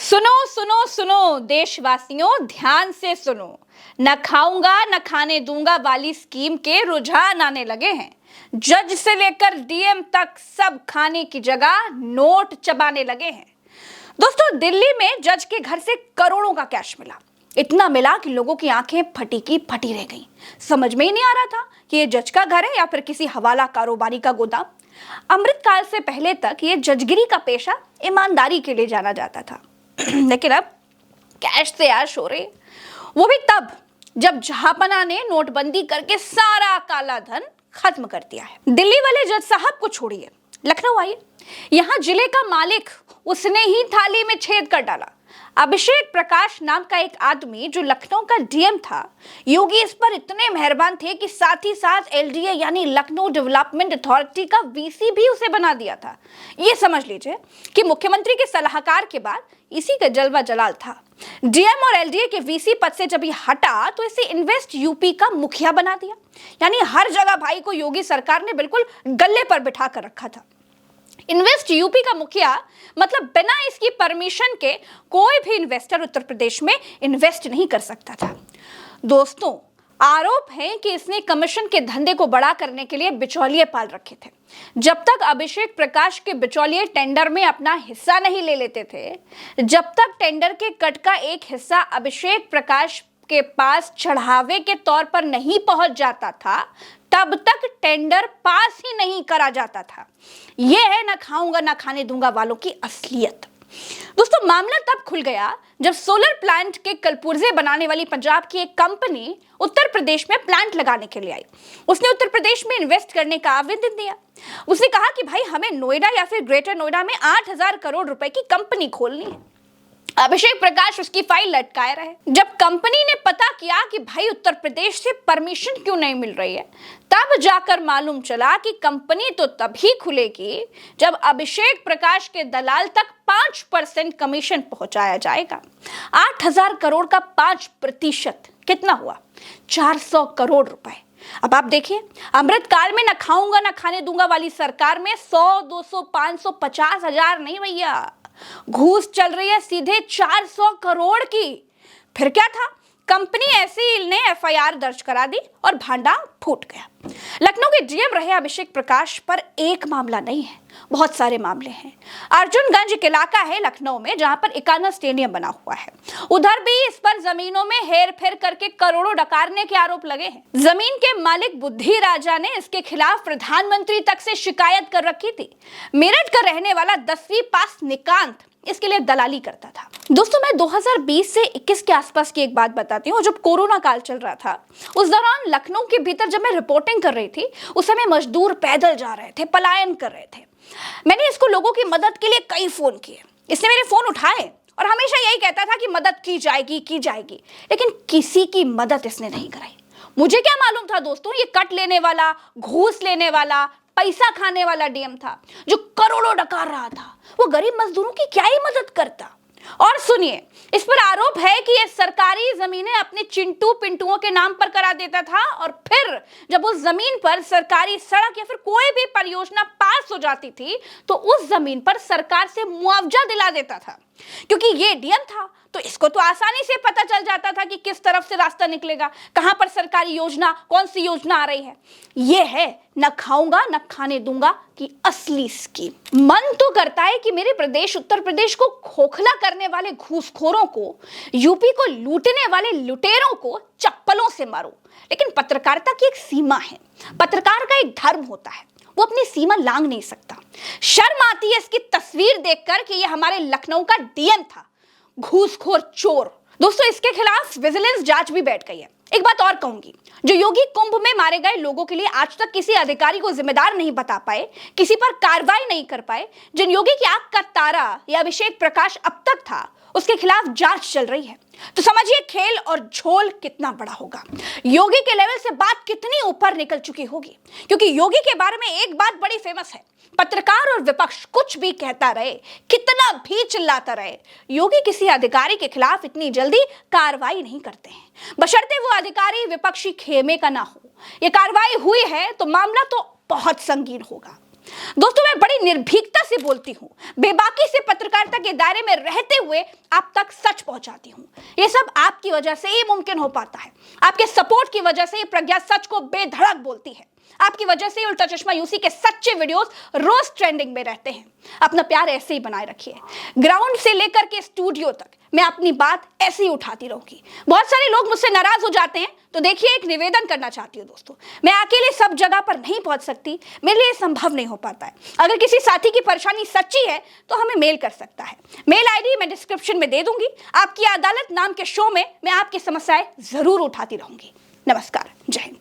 सुनो सुनो सुनो देशवासियों, ध्यान से सुनो। न खाऊंगा न खाने दूंगा वाली स्कीम के रुझान आने लगे हैं। जज से लेकर डीएम तक सब खाने की जगह नोट चबाने लगे हैं। दोस्तों, दिल्ली में जज के घर से करोड़ों का कैश मिला। इतना मिला कि लोगों की आंखें फटी की फटी रह गईं। समझ में ही नहीं आ रहा था कि ये जज का घर है या फिर किसी हवाला कारोबारी का गोदाम। अमृतकाल से पहले तक ये जजगिरी का पेशा ईमानदारी के लिए जाना जाता था। लेकिन अब कैश से ऐश हो रही, वो भी तब जब जहापना ने नोटबंदी करके सारा काला धन खत्म कर दिया है। दिल्ली वाले जज साहब को छोड़िए, लखनऊ आइए। यहां जिले का मालिक, उसने ही थाली में छेद कर डाला। अभिषेक प्रकाश नाम का एक आदमी जो लखनऊ का डीएम था, योगी इस पर इतने मेहरबान थे कि साथ ही साथ एलडीए यानी लखनऊ डेवलपमेंट अथॉरिटी का वीसी भी उसे बना दिया था। ये समझ लीजिए कि मुख्यमंत्री के सलाहकार के बाद इसी का जलवा जलाल था। डीएम और एलडीए के वीसी पद से जब ये हटा तो इसे इन्वेस्ट यूपी का मुखिया बना दिया। यानी हर जगह भाई को योगी सरकार ने बिल्कुल गले पर बिठा कर रखा था। इन्वेस्ट यूपी का मुखिया मतलब बिना इसकी परमिशन के कोई भी इन्वेस्टर उत्तर प्रदेश में इन्वेस्ट नहीं कर सकता था। दोस्तों, आरोप है कि इसने कमीशन के धंधे को बड़ा करने के लिए बिचौलिए पाल रखे थे। जब तक अभिषेक प्रकाश के बिचौलिए टेंडर में अपना हिस्सा नहीं ले लेते थे, जब तक टेंडर के कट का एक हिस्सा अभिषेक प्रकाश के पास चढ़ावे के तौर पर नहीं पहुंच जाता था, तब तक टेंडर पास ही नहीं करा जाता था। यह है ना खाऊंगा ना खाने दूंगा वालों की असलियत। दोस्तों, मामला तब खुल गया जब सोलर प्लांट के कलपुर्जे बनाने वाली पंजाब की एक कंपनी उत्तर प्रदेश में प्लांट लगाने के लिए आई। उसने उत्तर प्रदेश में इन्वेस्ट करने का आवेदन दिया। उसने कहा कि भाई हमें नोएडा या फिर ग्रेटर नोएडा में 8,000 करोड़ रुपए की कंपनी खोलनी है। अभिषेक प्रकाश उसकी फाइल लटकाए रहे। जब कंपनी ने पता किया कि भाई उत्तर प्रदेश से परमिशन क्यों नहीं मिल रही है, तब जाकर मालूम चला कि कंपनी तो तभी खुलेगी जब अभिषेक प्रकाश के दलाल तक 5% कमीशन पहुंचाया जाएगा। 8,000 करोड़ का 5% कितना हुआ? 400 करोड़ रुपए। अब आप देखिए, अमृतकाल में न खाऊंगा न खाने दूंगा वाली सरकार में 100, 200, 500, 50,000 नहीं भैया, घूस चल रही है सीधे 400 करोड़ की। फिर क्या था? कंपनी ऐसी ने एफआईआर दर्ज करा दी और भांडा फूट गया। लखनऊ के डीएम रहे अभिषेक प्रकाश पर एक मामला नहीं है, बहुत सारे मामले हैं। अर्जुनगंज एक इलाका है लखनऊ में जहां पर इकाना स्टेडियम बना हुआ है। उधर भी इस पर जमीनों में हेर फेर करके करोड़ों डकारने के आरोप लगे हैं। जमीन के मालिक बुद्धि राजा ने इसके खिलाफ प्रधानमंत्री तक से शिकायत कर रखी थी। मेरठ का रहने वाला 10वीं पास निकांत इसके लिए दलाली करता था। दोस्तों, मैं 2020 से 21 के आसपास की एक बात बताती हूँ। जब कोरोना काल चल रहा था, उस दौरान लखनऊ के भीतर जब मैं रिपोर्टिंग कर रही थी, उस समय मजदूर पैदल जा रहे थे, पलायन कर रहे थे। मैंने इसको लोगों की मदद के लिए कई फोन किए। इसने मेरे फोन उठाए और हमेशा यही कहता था कि मदद की जाएगी, लेकिन किसी की मदद इसने नहीं कराई। मुझे क्या मालूम था दोस्तों, ये कट लेने वाला, घूस लेने वाला, पैसा खाने वाला डीएम था जो करोड़ों डकार रहा था। वो गरीब मजदूरों की क्या ही मदद करता। और सुनिए, इस पर आरोप है कि ये सरकारी जमीनें अपने चिंटू पिंटुओं के नाम पर करा देता था और फिर जब उस जमीन पर सरकारी सड़क या फिर कोई भी परियोजना पास हो जाती थी तो उस जमीन पर सरकार से मुआवजा दिला देता था। क्योंकि ये डीएम था तो इसको तो आसानी से पता चल जाता था कि किस तरफ से रास्ता निकलेगा, कहां पर सरकारी योजना, कौन सी योजना आ रही है। ये है न खाऊंगा न खाने दूंगा की असली स्कीम। मन तो करता है कि मेरे प्रदेश उत्तर प्रदेश को खोखला करने वाले घूसखोरों को, यूपी को लूटने वाले लुटेरों को चप्पलों से मारो, लेकिन पत्रकारिता की एक सीमा है। पत्रकार का एक धर्म होता है, वो अपनी सीमा लांघ नहीं सकता। शर्म आती है इसकी तस्वीर देखकर कि ये हमारे लखनऊ का डीएम था, घूसखोर चोर। दोस्तों, इसके खिलाफ विजिलेंस जांच भी बैठ गई है। एक बात और कहूंगी, जो योगी कुंभ में मारे गए लोगों के लिए आज तक किसी अधिकारी को जिम्मेदार नहीं बता पाए, किसी पर कार्रवाई नहीं कर पाए, जिन योगी की आंख का तारा या अभिषेक प्रकाश अब तक था, उसके खिलाफ जांच चल रही है। तो समझिए खेल और झोल कितना बड़ा होगा। योगी के लेवल से बात कितनी ऊपर निकल चुकी होगी। क्योंकि योगी के बारे में एक बात बड़ी फेमस है, पत्रकार और विपक्ष कुछ भी कहता रहे, कितना भी चिल्लाता रहे, योगी किसी अधिकारी के खिलाफ इतनी जल्दी कार्रवाई नहीं करते हैं, बशर्ते वो अधिकारी विपक्षी खेमे का ना हो। ये कार्रवाई हुई है तो मामला तो बहुत संगीन होगा। दोस्तों, मैं बड़ी निर्भीकता से बोलती हूं, बेबाकी से पत्रकारिता के दायरे में रहते हुए आप तक सच पहुंचाती हूं। यह सब आपकी वजह से ही मुमकिन हो पाता है। आपके सपोर्ट की वजह से प्रज्ञा सच को बेधड़क बोलती है। आपकी वजह से उल्टा चश्मा यूसी के सच्चे वीडियोस रोज ट्रेंडिंग में रहते हैं। अपना प्यार ऐसे ही बनाए रखिए। ग्राउंड से लेकर के स्टूडियो तक मैं अपनी बात ऐसे ही उठाती रहूंगी। बहुत सारे लोग मुझसे नाराज हो जाते हैं, तो देखिए, एक निवेदन करना चाहती हूँ दोस्तों, मैं अकेले सब जगह पर नहीं पहुंच सकती, मेरे लिए संभव नहीं हो पाता है। अगर किसी साथी की परेशानी सच्ची है तो हमें मेल कर सकता है। मेल आईडी मैं डिस्क्रिप्शन में दे दूंगी। आपकी अदालत नाम के शो में मैं आपकी समस्याएं जरूर उठाती रहूंगी। नमस्कार, जय हिंद।